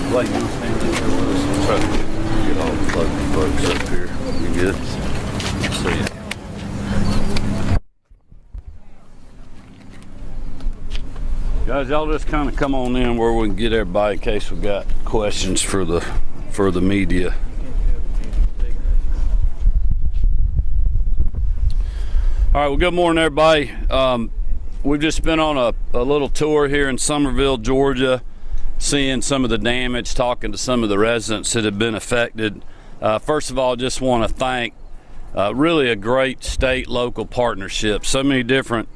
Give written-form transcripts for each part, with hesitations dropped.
Blake, you stand in here with us? Try to get all the local folks up here. You good? See ya. Guys, y'all just kind of come on in where we can get everybody in case we got questions for the media. All right, well, good morning, everybody. We've just been on a little tour here in Summerville, Georgia, seeing some of the damage, talking to some of the residents that have been affected. First of all, just want to thank really a great state local partnership. So many different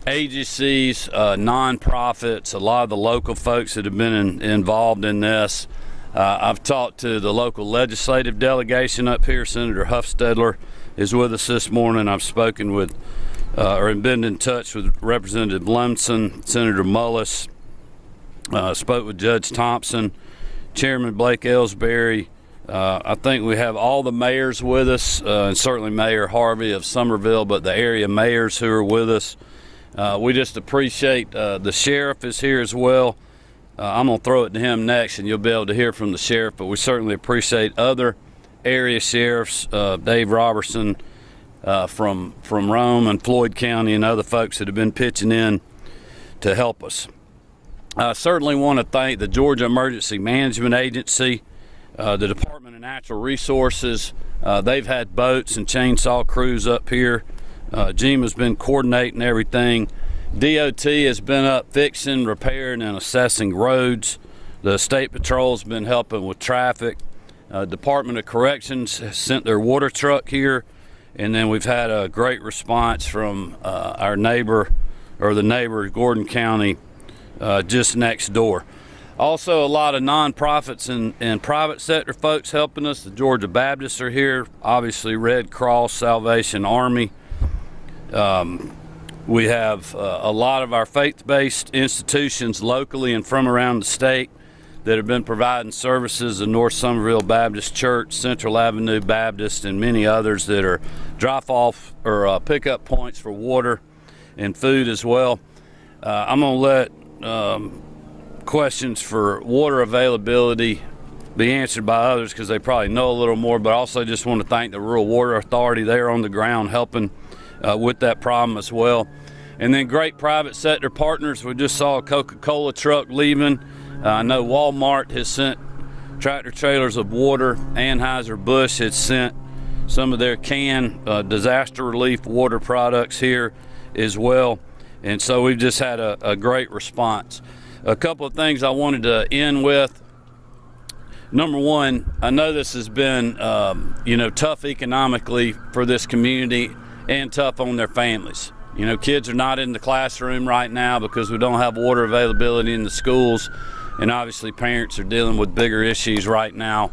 agencies, nonprofits, a lot of the local folks that have been involved in this. I've talked to the local legislative delegation up here. Senator Huffstedler is with us this morning. I've spoken with or been in touch with Representative Lumsden, Senator Mullis, spoke with Judge Thompson, Chairman Blake Ellsbury. I think we have all the mayors with us, and certainly Mayor Harvey of Summerville, but the area mayors who are with us. We just appreciate the sheriff is here as well. I'm going to throw it to him next, and you'll be able to hear from the sheriff, but we certainly appreciate other area sheriffs, Dave Robertson from Rome and Floyd County, and other folks that have been pitching in to help us. I certainly want to thank the Georgia Emergency Management Agency, the Department of Natural Resources. They've had boats and chainsaw crews up here. Jima's been coordinating everything. DOT has been up fixing, repairing, and assessing roads. The State Patrol's been helping with traffic. Department of Corrections has sent their water truck here, and then we've had a great response from our neighbor, or the neighbor, Gordon County, just next door. Also, a lot of nonprofits and private sector folks helping us. The Georgia Baptists are here, obviously Red Cross, Salvation Army. We have a lot of our faith-based institutions locally and from around the state that have been providing services, the North Summerville Baptist Church, Central Avenue Baptist, and many others that are drop-off or pick-up points for water and food as well. I'm going to let questions for water availability be answered by others because they probably know a little more, but I also just want to thank the Rural Water Authority. They're on the ground helping with that problem as well. And then great private sector partners. We just saw a Coca-Cola truck leaving. I know Walmart has sent tractor trailers of water. Anheuser-Busch has sent some of their canned disaster relief water products here as well. And so we've just had a great response. A couple of things I wanted to end with. Number one, I know this has been tough economically for this community and tough on their families. You know, kids are not in the classroom right now because we don't have water availability in the schools, and obviously parents are dealing with bigger issues right now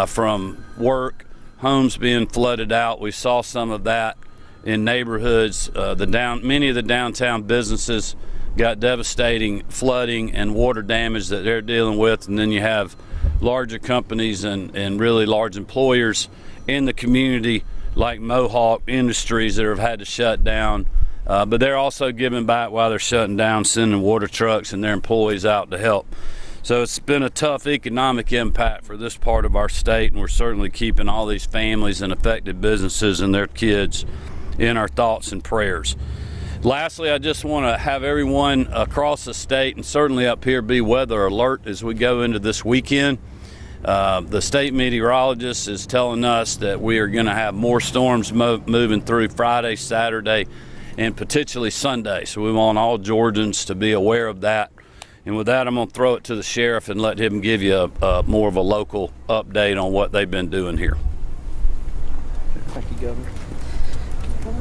from work, homes being flooded out. We saw some of that in neighborhoods. Many of the downtown businesses got devastating flooding and water damage that they're dealing with, and then you have larger companies and really large employers in the community like Mohawk Industries that have had to shut down, but they're also giving back while they're shutting down, sending water trucks and their employees out to help. So it's been a tough economic impact for this part of our state, and we're certainly keeping all these families and affected businesses and their kids in our thoughts and prayers. Lastly, I just want to have everyone across the state and certainly up here be weather alert as we go into this weekend. The state meteorologist is telling us that we are going to have more storms moving through Friday, Saturday, and potentially Sunday. So we want all Georgians to be aware of that. And with that, I'm going to throw it to the sheriff and let him give you more of a local update on what they've been doing here. Thank you, Governor.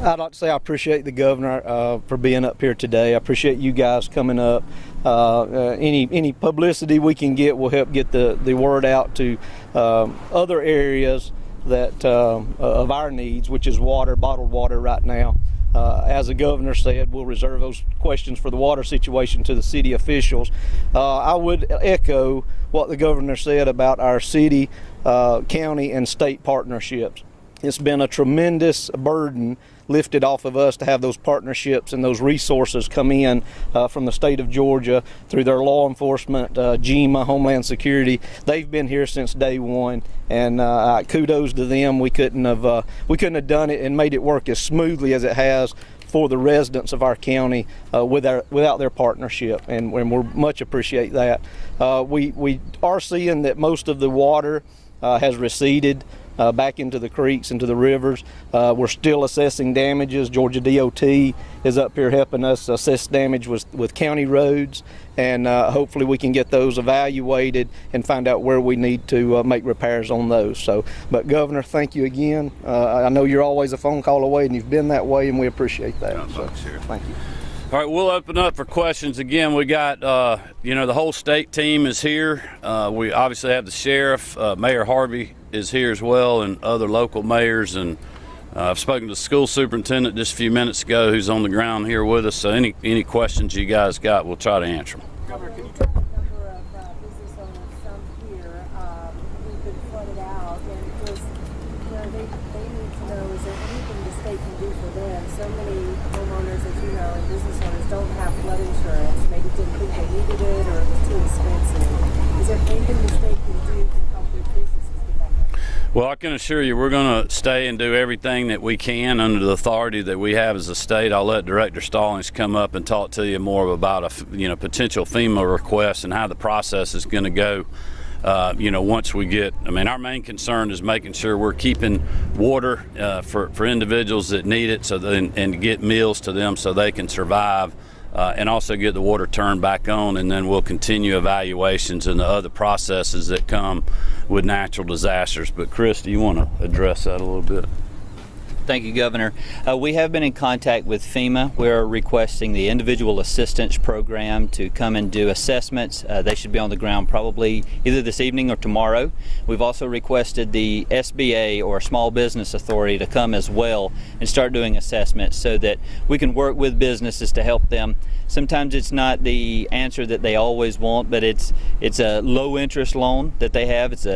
I'd like to say I appreciate the governor for being up here today. I appreciate you guys coming up. Any publicity we can get will help get the word out to other areas that of our needs, which is water, bottled water right now. As the governor said, we'll reserve those questions for the water situation to the city officials. I would echo what the governor said about our city, county, and state partnerships. It's been a tremendous burden lifted off of us to have those partnerships and those resources come in from the state of Georgia through their law enforcement, GEMA, Homeland Security. They've been here since day one, and kudos to them. We couldn't have done it and made it work as smoothly as it has for the residents of our county without their partnership, and we much appreciate that. We are seeing that most of the water has receded back into the creeks, into the rivers. We're still assessing damages. Georgia DOT is up here helping us assess damage with county roads, and hopefully we can get those evaluated and find out where we need to make repairs on those. So, but Governor, thank you again. I know you're always a phone call away, and you've been that way, and we appreciate that. So, thank you. All right, we'll open up for questions. Again, we got, the whole state team is here. We obviously have the sheriff, Mayor Harvey is here as well, and other local mayors. And I've spoken to the school superintendent just a few minutes ago, who's on the ground here with us. So any questions you guys got, we'll try to answer them. Governor, can you talk about the number of business owners, some here, who've been flooded out, and of course, they need to know, is there anything the state can do for them? So many homeowners, as you know, and business owners don't have flood insurance, maybe didn't think they needed it, or it was too expensive. Is there anything the state can do to help their businesses get back on? Well, I can assure you we're going to stay and do everything that we can under the authority that we have as a state. I'll let Director Stallings come up and talk to you more about potential FEMA requests and how the process is going to go. Once we get, our main concern is making sure we're keeping water for individuals that need it, and get meals to them so they can survive. And also get the water turned back on, and then we'll continue evaluations and the other processes that come with natural disasters. But Chris, do you want to address that a little bit? Thank you, Governor. We have been in contact with FEMA. We're requesting the Individual Assistance Program to come and do assessments. They should be on the ground probably either this evening or tomorrow. We've also requested the SBA, or Small Business Authority, to come as well and start doing assessments so that we can work with businesses to help them. Sometimes it's not the answer that they always want, but it's a low interest loan that they have. It's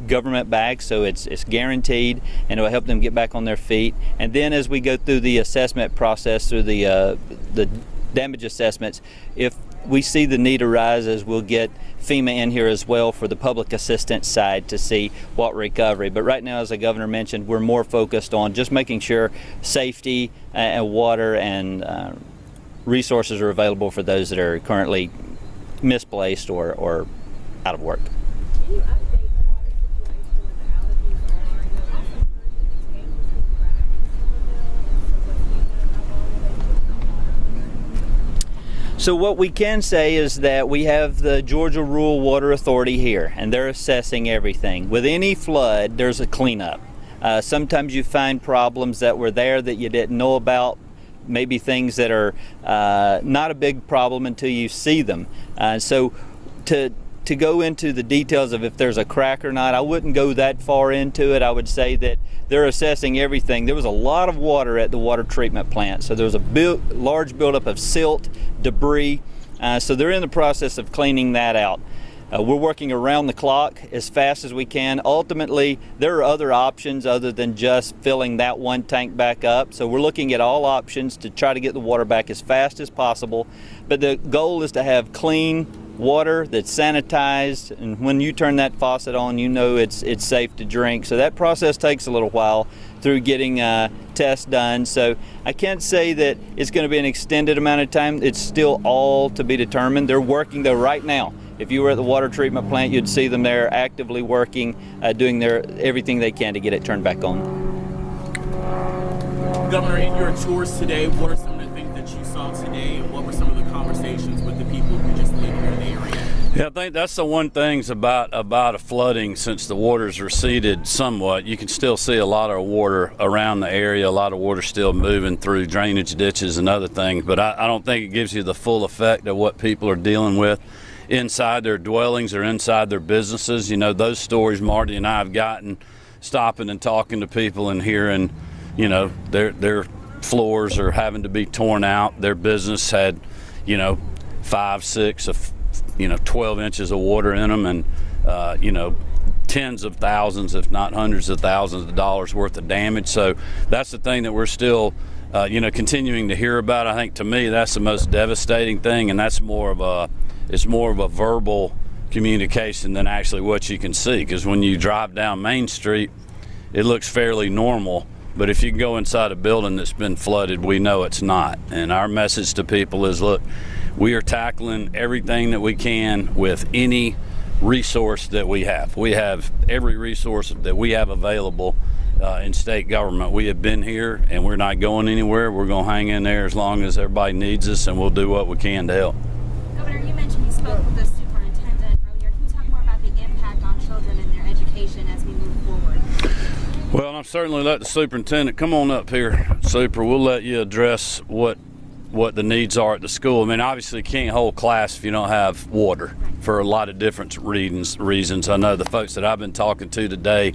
government backed, so it's guaranteed, and it will help them get back on their feet. And then as we go through the assessment process, through the damage assessments, if we see the need arises, we'll get FEMA in here as well for the public assistance side to see what recovery. But right now, as the governor mentioned, we're more focused on just making sure safety and water and resources are available for those that are currently misplaced or out of work. Can you update the water situation with the outages are? I know also heard that the tank was being cracked in Somerville. So what we can say is that we have the Georgia Rural Water Authority here, and they're assessing everything. With any flood, there's a cleanup. Sometimes you find problems that were there that you didn't know about, maybe things that are not a big problem until you see them. So to go into the details of if there's a crack or not, I wouldn't go that far into it. I would say that they're assessing everything. There was a lot of water at the water treatment plant, so there was a large buildup of silt, debris, so they're in the process of cleaning that out. We're working around the clock as fast as we can. Ultimately, there are other options other than just filling that one tank back up. So we're looking at all options to try to get the water back as fast as possible. But the goal is to have clean water that's sanitized, and when you turn that faucet on, you know it's safe to drink. So that process takes a little while through getting tests done. So I can't say that it's going to be an extended amount of time. It's still all to be determined. They're working though right now. If you were at the water treatment plant, you'd see them there actively working, doing everything they can to get it turned back on. Governor, in your tours today, what are some of the things that you saw today, and what were some of the conversations with the people who just live here in the area? Yeah, I think that's the one thing about a flooding. Since the water's receded somewhat, you can still see a lot of water around the area, a lot of water still moving through drainage ditches and other things, but I don't think it gives you the full effect of what people are dealing with inside their dwellings or inside their businesses. Those stories Marty and I have gotten, stopping and talking to people and hearing, their floors are having to be torn out. Their business had, 5, 6 of 12 inches of water in them, and tens of thousands, if not hundreds of thousands of dollars worth of damage. So that's the thing that we're still continuing to hear about. I think to me that's the most devastating thing, and that's more of a verbal communication than actually what you can see, because when you drive down Main Street it looks fairly normal, but if you can go inside a building that's been flooded, we know it's not. And our message to people is, look, we are tackling everything that we can with any resource that we have. We have every resource that we have available in state government. We have been here and we're not going anywhere. We're going to hang in there as long as everybody needs us, and we'll do what we can to help. Governor, you mentioned you spoke with the superintendent earlier. Can you talk more about the impact on children and their education as we move forward? Well, I'm certainly let the superintendent come on up here. Super, we'll let you address what the needs are at the school. I mean, obviously you can't hold class if you don't have water for a lot of different reasons. I know the folks that I've been talking to today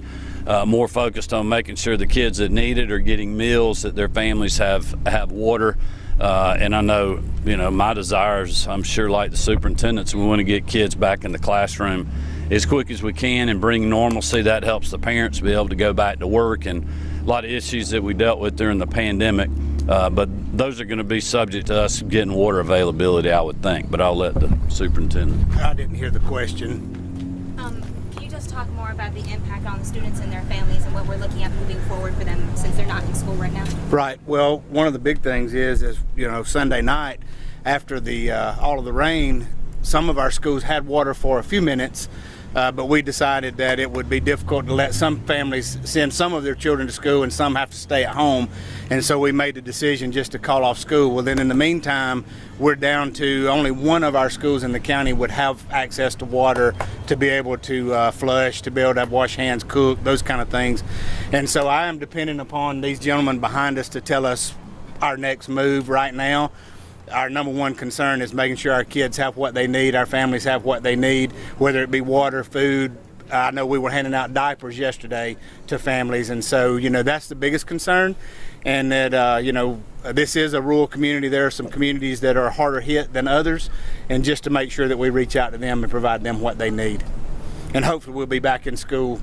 more focused on making sure the kids that need it are getting meals, that their families have water. And I know, my desires, I'm sure like the superintendents, we want to get kids back in the classroom as quick as we can and bring normalcy. That helps the parents be able to go back to work, and a lot of issues that we dealt with during the pandemic. But those are going to be subject to us getting water availability, I would think. But I'll let the superintendent. I didn't hear the question. Can you just talk more about the impact on the students and their families and what we're looking at moving forward for them since they're not in school right now? Right. Well, one of the big things is Sunday night after all of the rain, some of our schools had water for a few minutes. But we decided that it would be difficult to let some families send some of their children to school and some have to stay at home. And so we made the decision just to call off school. Well, then in the meantime, we're down to only one of our schools in the county would have access to water to be able to flush, to be able to wash hands, cook, those kind of things. And so I am dependent upon these gentlemen behind us to tell us our next move right now. Our number one concern is making sure our kids have what they need, our families have what they need, whether it be water, food. I know we were handing out diapers yesterday to families, and so, that's the biggest concern. And that, this is a rural community. There are some communities that are harder hit than others, and just to make sure that we reach out to them and provide them what they need. And hopefully we'll be back in school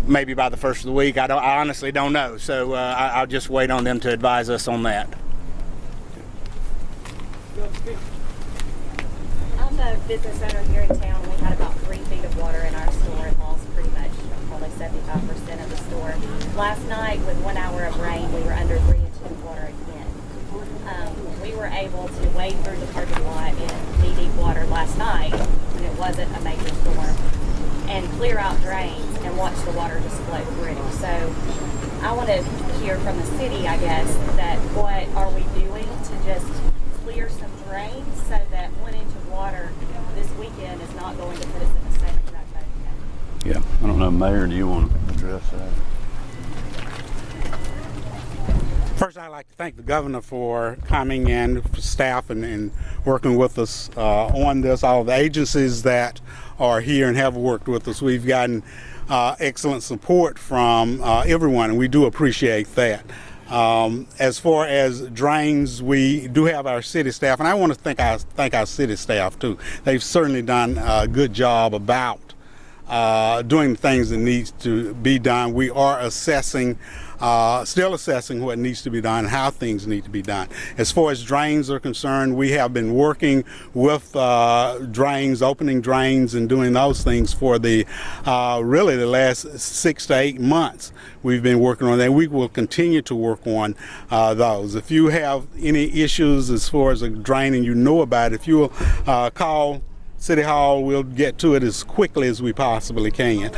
maybe by the first of the week. I honestly don't know, so I'll just wait on them to advise us on that. I'm a business owner here in town. We had about 3 feet of water in our store and lost pretty much probably 75% of the store. Last night, with 1 hour of rain, we were under 3 inches of water again. We were able to wade through the parking lot in knee-deep water last night when it wasn't a major storm and clear out drains and watch the water just flow through. So I want to hear from the city, I guess, that what are we doing to just clear some drains so that 1 inch of water this weekend is not going to put us in the same exact boat again. Yeah, I don't know, Mayor, do you want to address that? First, I'd like to thank the governor for coming in, for staff, and working with us on this. All the agencies that are here and have worked with us, we've gotten excellent support from everyone, and we do appreciate that. As far as drains, we do have our city staff, and I want to thank our city staff too. They've certainly done a good job about doing the things that needs to be done. We are still assessing what needs to be done, how things need to be done. As far as drains are concerned, we have been working with drains, opening drains and doing those things for really the last 6 to 8 months. We've been working on that. We will continue to work on those. If you have any issues as far as a drain and you know about it, if you will call City Hall, we'll get to it as quickly as we possibly can.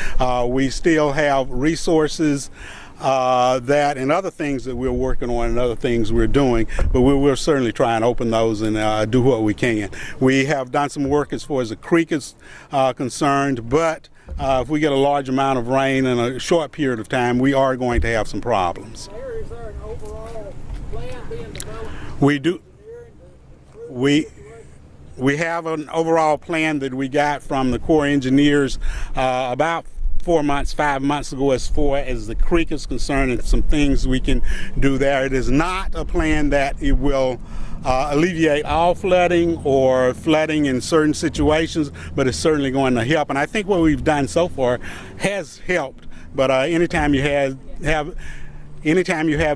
We still have resources that and other things that we're working on and other things we're doing, but we'll certainly try and open those and do what we can. We have done some work as far as the creek is concerned, but if we get a large amount of rain in a short period of time, we are going to have some problems. Mayor, is there an overall plan being developed? We do. We have an overall plan that we got from the Corps of Engineers about 4 months, 5 months ago, as far as the creek is concerned and some things we can do there. It is not a plan that it will alleviate all flooding or flooding in certain situations, but it's certainly going to help. And I think what we've done so far has helped. But anytime you have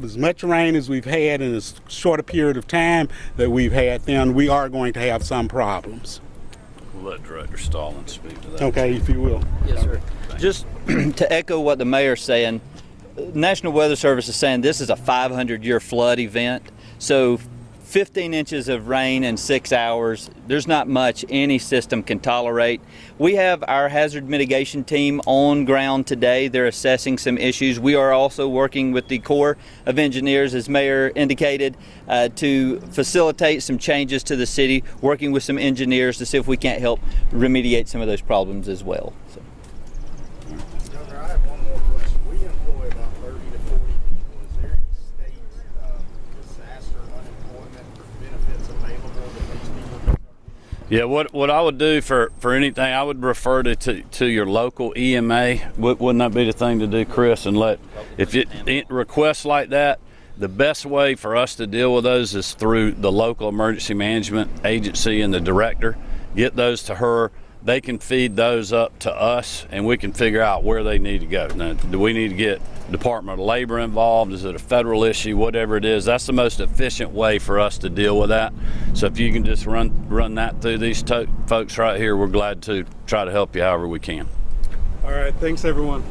as much rain as we've had in as short a period of time that we've had, then we are going to have some problems. We'll let Director Stallings speak to that. Okay, if you will. Yes, sir. Just to echo what the mayor's saying, National Weather Service is saying this is a 500-year flood event. So 15 inches of rain in 6 hours, there's not much any system can tolerate. We have our hazard mitigation team on ground today. They're assessing some issues. We are also working with the Corps of Engineers, as Mayor indicated, to facilitate some changes to the city, working with some engineers to see if we can't help remediate some of those problems as well. So. Governor, I have one more question. We employ about 30 to 40 people. Is there any state disaster unemployment or benefits available that these people can? Yeah, what I would do for anything, I would refer to your local EMA. Wouldn't that be the thing to do, Chris? And if it requests like that, the best way for us to deal with those is through the local emergency management agency and the director. Get those to her. They can feed those up to us, and we can figure out where they need to go. Now, do we need to get Department of Labor involved? Is it a federal issue? Whatever it is, that's the most efficient way for us to deal with that. So if you can just run that through these folks right here, we're glad to try to help you however we can. All right, thanks everyone.